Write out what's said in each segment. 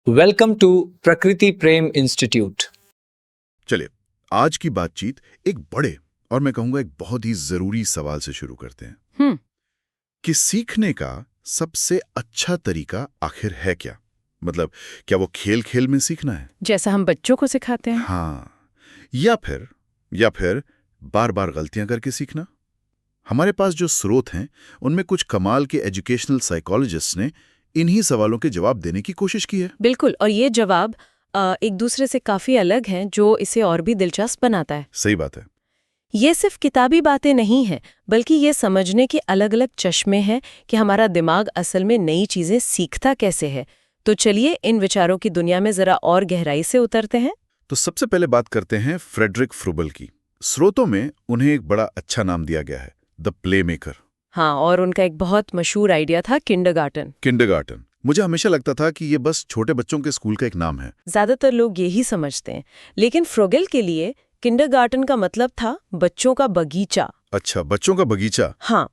Welcome to प्रकृति प्रेम institute. चलिए, आज की बातचीत एक बड़े और मैं कहूंगा एक बहुत ही जरूरी सवाल से शुरू करते हैं कि सीखने का सबसे अच्छा तरीका आखिर है क्या? मतलब क्या वो खेल खेल में सीखना है, जैसा हम बच्चों को सिखाते हैं? हाँ, या फिर बार बार गलतियां करके सीखना? हमारे पास जो स्रोत हैं उनमें कुछ कमाल के एजुकेशनल साइकोलॉजिस्ट ने इन्हीं सवालों के जवाब देने की कोशिश की है। बिल्कुल, और ये जवाब एक दूसरे से काफी अलग हैं, जो इसे और भी दिलचस्प बनाता है। सही बात है। ये सिर्फ किताबी बातें नहीं हैं, बल्कि ये समझने के अलग अलग चश्मे हैं कि हमारा दिमाग असल में नई चीजें सीखता कैसे है। तो चलिए इन विचारों की दुनिया में जरा और गहराई से उतरते हैं। तो सबसे पहले बात करते हैं फ्रेडरिक फ्रूबल की। स्रोतों में उन्हें एक बड़ा अच्छा नाम दिया गया है, द प्ले मेकर। हाँ, और उनका एक बहुत मशहूर आइडिया था किंडरगार्टन। किंडरगार्टन। मुझे हमेशा लगता था कि ये बस छोटे बच्चों के स्कूल का एक नाम है। ज्यादातर लोग यही समझते हैं, लेकिन फ्रोगेल के लिए किंडरगार्टन का मतलब था बच्चों का बगीचा। अच्छा, बच्चों का बगीचा। हाँ,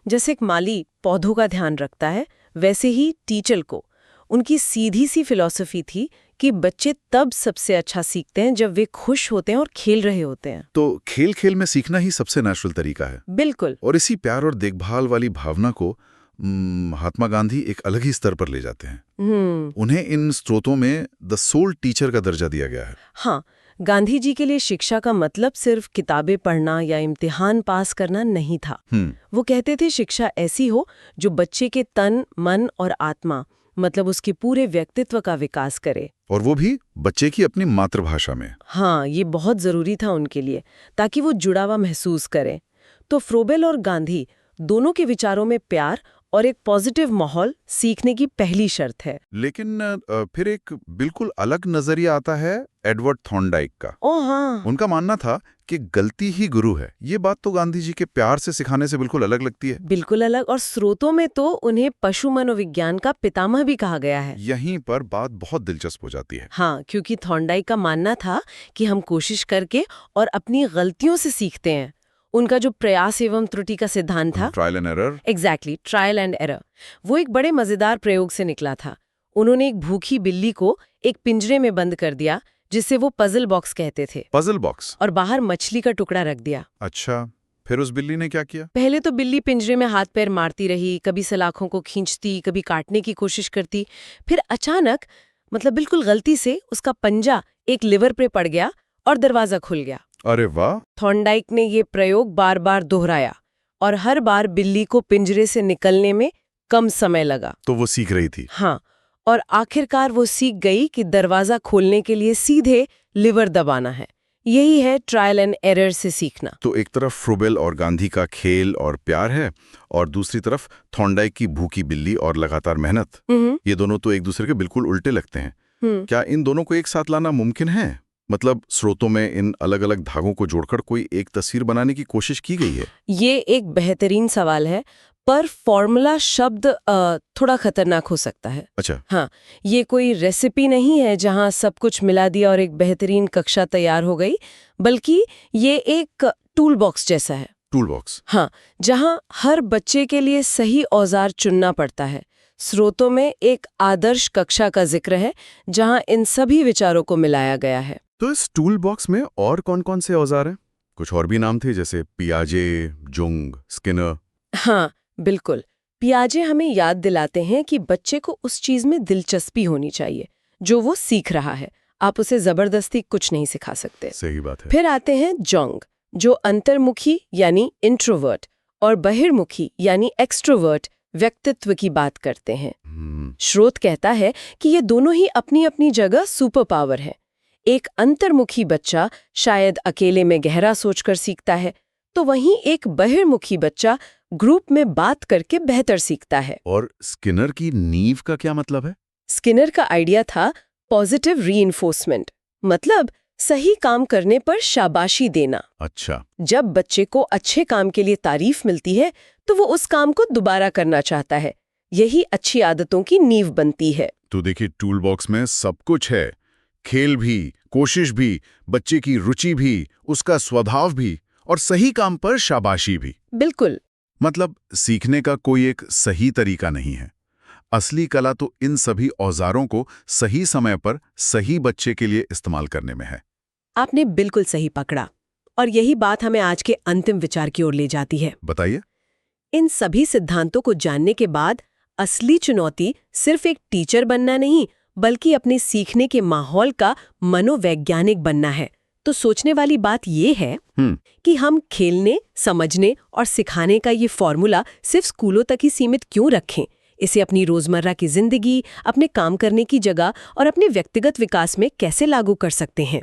जैसे एक माली पौधों का ध्यान रखता है, वैसे ही टीचर को उनकी सीधी सी फिलॉसफी थी कि बच्चे तब सबसे अच्छा सीखते हैं जब वे खुश होते हैं और खेल रहे होते हैं। तो खेल खेल में सीखना ही सबसे नेचुरल तरीका है। बिल्कुल। और इसी प्यार और देखभाल वाली भावना को महात्मा गांधी एक अलग ही स्तर पर ले जाते हैं। उन्हें इन स्रोतों में द सोल टीचर का दर्जा दिया गया है। हाँ, गांधी जी के लिए शिक्षा का मतलब सिर्फ किताबें पढ़ना या इम्तिहान पास करना नहीं था। वो कहते थे शिक्षा ऐसी हो जो बच्चे के तन, मन और आत्मा, मतलब उसके पूरे व्यक्तित्व का विकास करे। और वो भी बच्चे की अपनी मातृभाषा में। हाँ, ये बहुत जरूरी था उनके लिए, ताकि वो जुड़ा हुआ महसूस करे। तो फ्रोबेल और गांधी दोनों के विचारों में प्यार और एक पॉजिटिव माहौल सीखने की पहली शर्त है। लेकिन फिर एक बिल्कुल अलग नजरिया आता है एडवर्ड थॉर्नडाइक का। ओह हाँ। उनका मानना था कि गलती ही गुरु है। ये बात तो गांधी जी के प्यार से सिखाने से बिल्कुल अलग लगती है। बिल्कुल अलग, और स्रोतों में तो उन्हें पशु मनोविज्ञान का पितामह भी कहा गया है। यहीं पर बात बहुत दिलचस्प हो जाती है। हाँ, क्योंकि थॉर्नडाइक का मानना था कि हम कोशिश करके और अपनी गलतियों से सीखते हैं। उनका जो प्रयास एवं त्रुटि का सिद्धांत था, trial and error. Exactly, trial and error, वो एक बड़े मजेदार प्रयोग से निकला था। उन्होंने एक भूखी बिल्ली को एक पिंजरे में बंद कर दिया, जिसे वो पजल बॉक्स कहते थे। Puzzle box. और बाहर मछली का टुकड़ा रख दिया। अच्छा, फिर उस बिल्ली ने क्या किया? पहले तो बिल्ली पिंजरे में हाथ पैर मारती रही, कभी सलाखों को खींचती, कभी काटने की कोशिश करती। फिर अचानक, मतलब बिल्कुल गलती से, उसका पंजा एक लिवर पे पड़ गया और दरवाजा खुल गया। अरे वाह! थॉर्नडाइक ने ये प्रयोग बार बार दोहराया और हर बार बिल्ली को पिंजरे से निकलने में कम समय लगा। तो वो सीख रही थी। हाँ, और आखिरकार वो सीख गई कि दरवाजा खोलने के लिए सीधे लिवर दबाना है। यही है ट्रायल एंड एरर से सीखना। तो एक तरफ फ्रूबेल और गांधी का खेल और प्यार है, और दूसरी तरफ थॉर्नडाइक की भूखी बिल्ली और लगातार मेहनत। ये दोनों तो एक दूसरे के बिल्कुल उल्टे लगते हैं। क्या इन दोनों को एक साथ लाना मुमकिन है? मतलब स्रोतों में इन अलग अलग धागों को जोड़कर कोई एक तस्वीर बनाने की कोशिश की गई है? ये एक बेहतरीन सवाल है, पर फॉर्मूला शब्द थोड़ा खतरनाक हो सकता है। अच्छा। हाँ, ये कोई रेसिपी नहीं है जहाँ सब कुछ मिला दिया और एक बेहतरीन कक्षा तैयार हो गई, बल्कि ये एक टूल बॉक्स जैसा है। Tool box. हाँ, जहाँ हर बच्चे के लिए सही औजार चुनना पड़ता है। स्रोतों में एक आदर्श कक्षा का जिक्र है जहाँ इन सभी विचारों को मिलाया गया है। तो इस टूल बॉक्स में और कौन-कौन से औजार हैं? कुछ और भी नाम थे, जैसे पियाजे, जुंग, स्किनर। हाँ, बिल्कुल। पियाजे हमें याद दिलाते हैं कि बच्चे को उस चीज में दिलचस्पी होनी चाहिए जो वो सीख रहा है। आप उसे जबरदस्ती कुछ नहीं सिखा सकते। सही बात है। फिर आते हैं जोंग, जो अंतर्मुखी यानी इंट्रोवर्ट और बहिर्मुखी यानी एक्सट्रोवर्ट व्यक्तित्व की बात करते हैं। स्रोत कहता है कि ये दोनों ही अपनी अपनी जगह सुपर पावर है। एक अंतर्मुखी बच्चा शायद अकेले में गहरा सोचकर सीखता है, तो वहीं एक बहिर्मुखी बच्चा ग्रुप में बात करके बेहतर सीखता है। और स्किनर की नींव का क्या मतलब है? स्किनर का आइडिया था पॉजिटिव रीइंफोर्समेंट, मतलब सही काम करने पर शाबाशी देना। अच्छा। जब बच्चे को अच्छे काम के लिए तारीफ मिलती है तो वो उस काम को दोबारा करना चाहता है। यही अच्छी आदतों की नींव बनती है। तो देखिए, टूल बॉक्स में सब कुछ है, खेल भी, कोशिश भी, बच्चे की रुचि भी, उसका स्वभाव भी, और सही काम पर शाबाशी भी। बिल्कुल। मतलब सीखने का कोई एक सही तरीका नहीं है। असली कला तो इन सभी औजारों को सही समय पर सही बच्चे के लिए इस्तेमाल करने में है। आपने बिल्कुल सही पकड़ा। और यही बात हमें आज के अंतिम विचार की ओर ले जाती है। बताइए। इन सभी सिद्धांतों को जानने के बाद असली चुनौती सिर्फ एक टीचर बनना नहीं, बल्कि अपने सीखने के माहौल का मनोवैज्ञानिक बनना है। तो सोचने वाली बात यह है कि हम खेलने, समझने और सिखाने का ये फॉर्मूला सिर्फ स्कूलों तक ही सीमित क्यों रखें? इसे अपनी रोजमर्रा की जिंदगी, अपने काम करने की जगह और अपने व्यक्तिगत विकास में कैसे लागू कर सकते हैं?